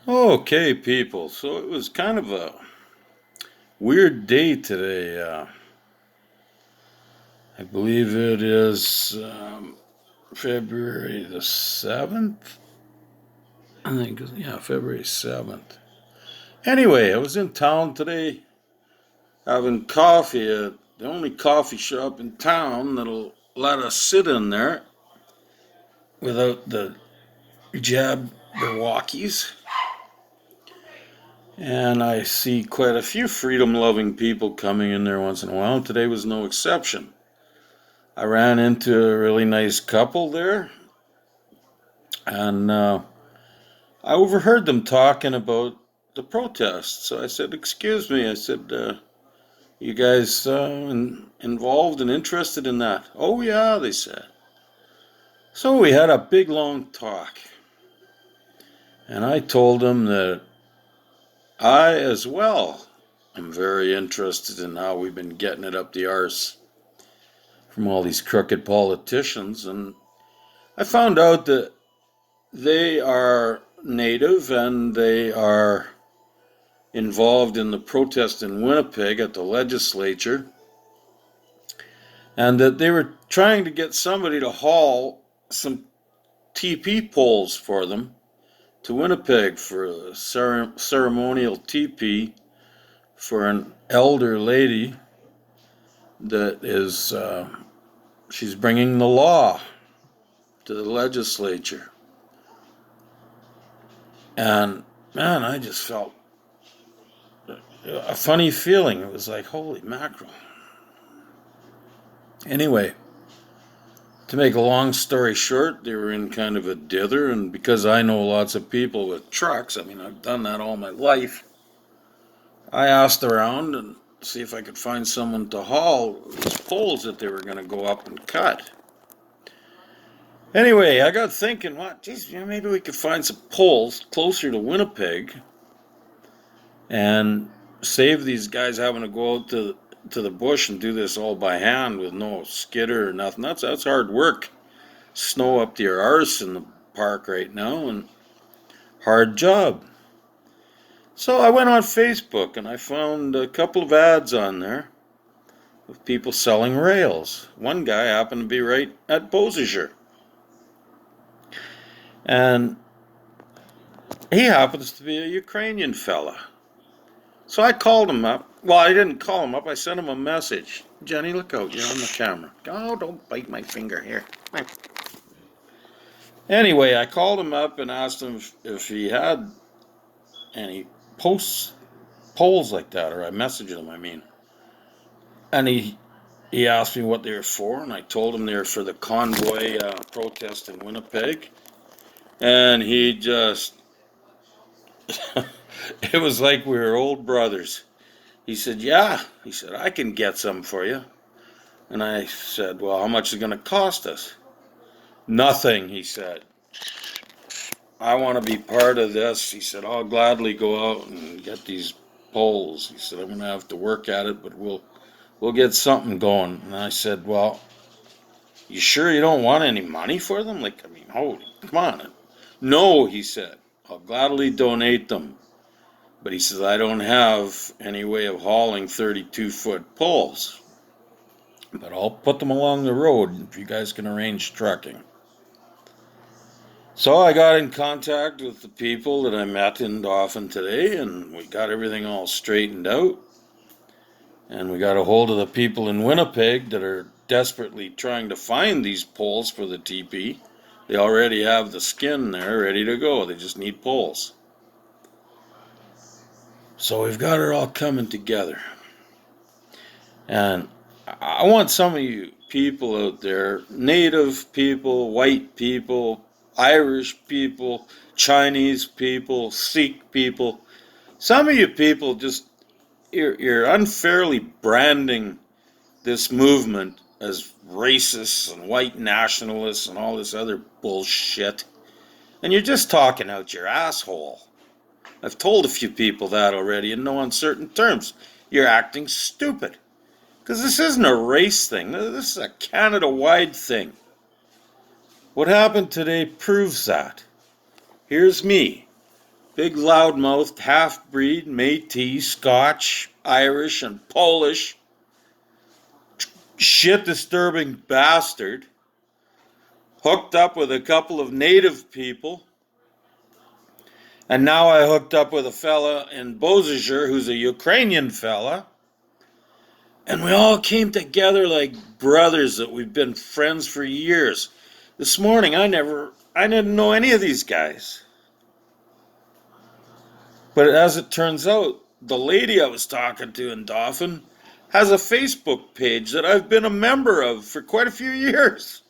Okay, people. So it was kind of a weird day today. I believe it is February the 7th. I think, yeah, February 7th. Anyway, I was in town today having coffee at the only coffee shop in town that'll let us sit in there without the Jabberwockies. And I see quite a few freedom loving people coming in there once in a while. Today was no exception. I ran into a really nice couple there, and I overheard them talking about the protests. So I said, "Excuse me," I said, "you guys involved and interested in that?" "Oh, yeah," they said. So we had a big long talk, and I told them that I, as well, am very interested in how we've been getting it up the arse from all these crooked politicians, and I found out that they are native and they are involved in the protest in Winnipeg at the legislature, and that they were trying to get somebody to haul some TP poles for them to Winnipeg for a ceremonial TP for an elder lady that is, she's bringing the law to the legislature. And man, I just felt a funny feeling. It was like, holy mackerel. Anyway, to make a long story short, they were in kind of a dither, and because I know lots of people with trucks, I mean, I've done that all my life, I asked around and see if I could find someone to haul these poles that they were going to go up and cut. Anyway, I got thinking, what, geez, maybe we could find some poles closer to Winnipeg and save these guys having to go out to the bush and do this all by hand with no skidder or nothing. That's hard work. Snow up to your arse in the park right now, and hard job. So I went on Facebook and I found a couple of ads on there of people selling rails. One guy happened to be right at Beausejour, and he happens to be a Ukrainian fella. So I called him up. Well, I didn't call him up. I sent him a message. Jenny, look out. You're on the camera. Oh, don't bite my finger here. Anyway, I called him up and asked him if he had any posts, polls like that, or I messaged him, I mean. And he asked me what they were for, and I told him they were for the convoy protest in Winnipeg. And he just, it was like we were old brothers. He said, "Yeah," he said, "I can get some for you." And I said, "Well, how much is it going to cost us?" "Nothing," he said. "I want to be part of this." He said, "I'll gladly go out and get these poles." He said, "I'm going to have to work at it, but we'll get something going." And I said, "Well, you sure you don't want any money for them? Like, I mean, holy, come on." "No," he said, "I'll gladly donate them." But he says, "I don't have any way of hauling 32-foot poles. But I'll put them along the road if you guys can arrange trucking." So I got in contact with the people that I met in Dauphin today, and we got everything all straightened out. And we got a hold of the people in Winnipeg that are desperately trying to find these poles for the TP. They already have the skin there ready to go. They just need poles. So we've got it all coming together. And I want some of you people out there, native people, white people, Irish people, Chinese people, Sikh people, some of you people just, you're unfairly branding this movement as racists and white nationalists and all this other bullshit. And you're just talking out your asshole. I've told a few people that already in no uncertain terms. You're acting stupid. Because this isn't a race thing. This is a Canada-wide thing. What happened today proves that. Here's me. Big loudmouthed half-breed, Métis, Scotch, Irish, and Polish shit-disturbing bastard hooked up with a couple of native people, and now I hooked up with a fella in Beausejour who's a Ukrainian fella, and we all came together like brothers that we've been friends for years. This morning I didn't know any of these guys. But as it turns out, the lady I was talking to in Dauphin has a Facebook page that I've been a member of for quite a few years.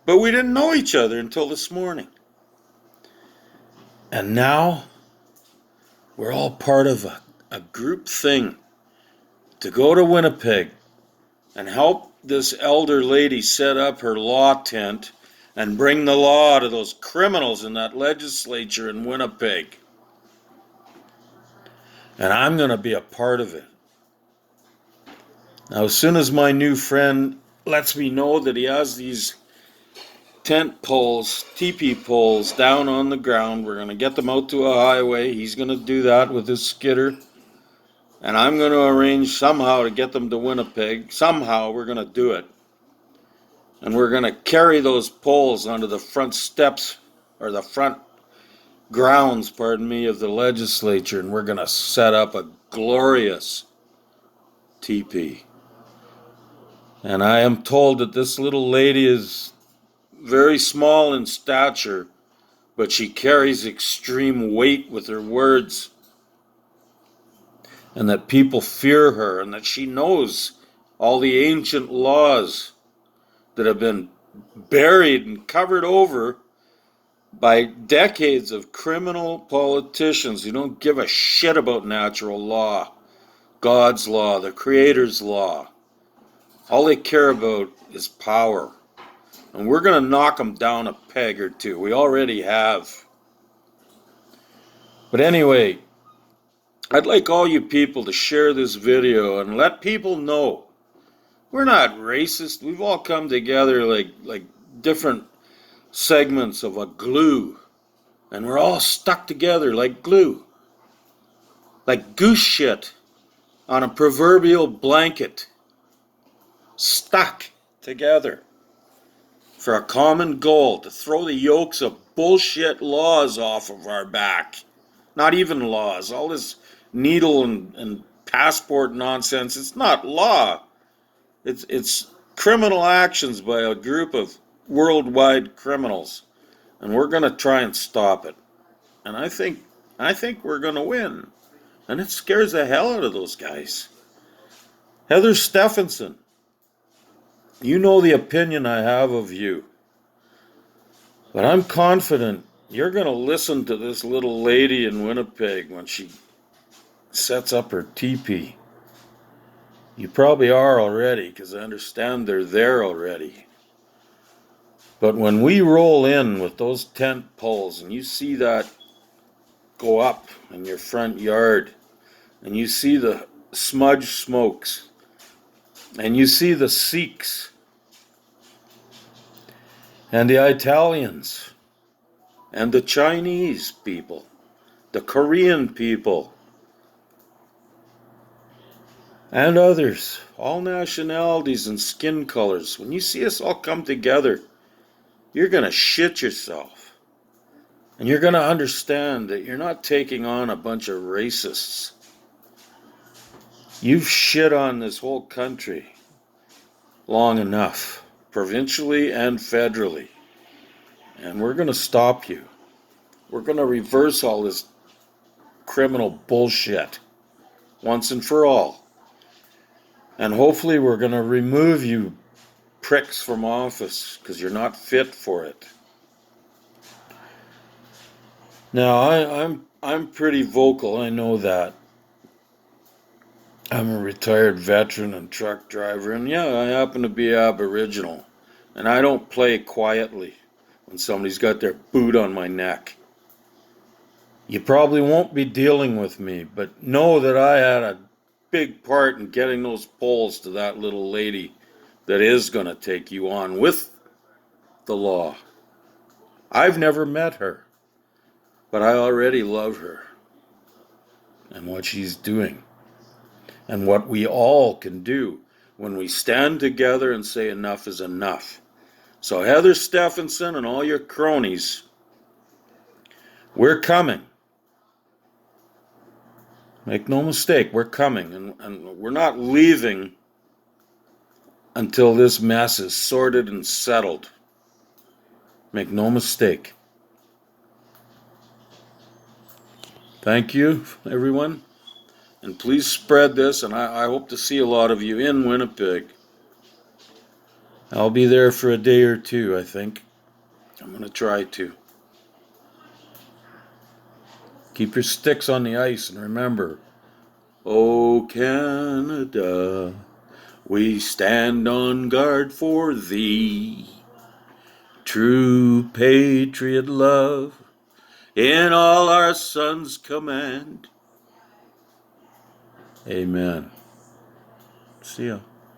But we didn't know each other until this morning. And now we're all part of a group thing to go to Winnipeg and help this elder lady set up her law tent and bring the law to those criminals in that legislature in Winnipeg. And I'm going to be a part of it. Now, as soon as my new friend lets me know that he has these tent poles, teepee poles down on the ground, we're going to get them out to a highway. He's going to do that with his skidder. And I'm going to arrange somehow to get them to Winnipeg. Somehow we're going to do it. And we're going to carry those poles onto the front steps, or the front grounds, of the legislature, and we're going to set up a glorious teepee. And I am told that this little lady is very small in stature, but she carries extreme weight with her words, and that people fear her, and that she knows all the ancient laws that have been buried and covered over by decades of criminal politicians who don't give a shit about natural law, God's law, the Creator's law. All they care about is power. And we're going to knock them down a peg or two. We already have. But anyway, I'd like all you people to share this video and let people know we're not racist. We've all come together like different segments of a glue. And we're all stuck together like glue. Like goose shit on a proverbial blanket. Stuck together for a common goal, to throw the yokes of bullshit laws off of our back. Not even laws. All this needle and passport nonsense. It's not law. It's criminal actions by a group of worldwide criminals. And we're going to try and stop it. And I think we're going to win. And it scares the hell out of those guys. Heather Stephenson, you know the opinion I have of you. But I'm confident you're going to listen to this little lady in Winnipeg when she sets up her teepee. You probably are already, because I understand they're there already. But when we roll in with those tent poles and you see that go up in your front yard, and you see the smudge smokes, and you see the Sikhs, and the Italians, and the Chinese people, the Korean people, and others, all nationalities and skin colors, when you see us all come together, you're going to shit yourself. And you're going to understand that you're not taking on a bunch of racists. You've shit on this whole country long enough, provincially and federally. And we're going to stop you. We're going to reverse all this criminal bullshit once and for all. And hopefully we're going to remove you pricks from office because you're not fit for it. Now, I'm pretty vocal, I know that. I'm a retired veteran and truck driver, and yeah, I happen to be Aboriginal. And I don't play quietly when somebody's got their boot on my neck. You probably won't be dealing with me, but know that I had a big part in getting those poles to that little lady that is going to take you on with the law. I've never met her, But I already love her and what she's doing and what we all can do when we stand together and say enough is enough. So Heather Stephenson and all your cronies, we're coming. Make no mistake, we're coming, and we're not leaving until this mess is sorted and settled. Make no mistake. Thank you, everyone, and please spread this, and I hope to see a lot of you in Winnipeg. I'll be there for a day or two, I think. I'm going to try to. Keep your sticks on the ice, and remember, oh Canada, we stand on guard for thee. True patriot love in all our sons' command. Amen. See ya.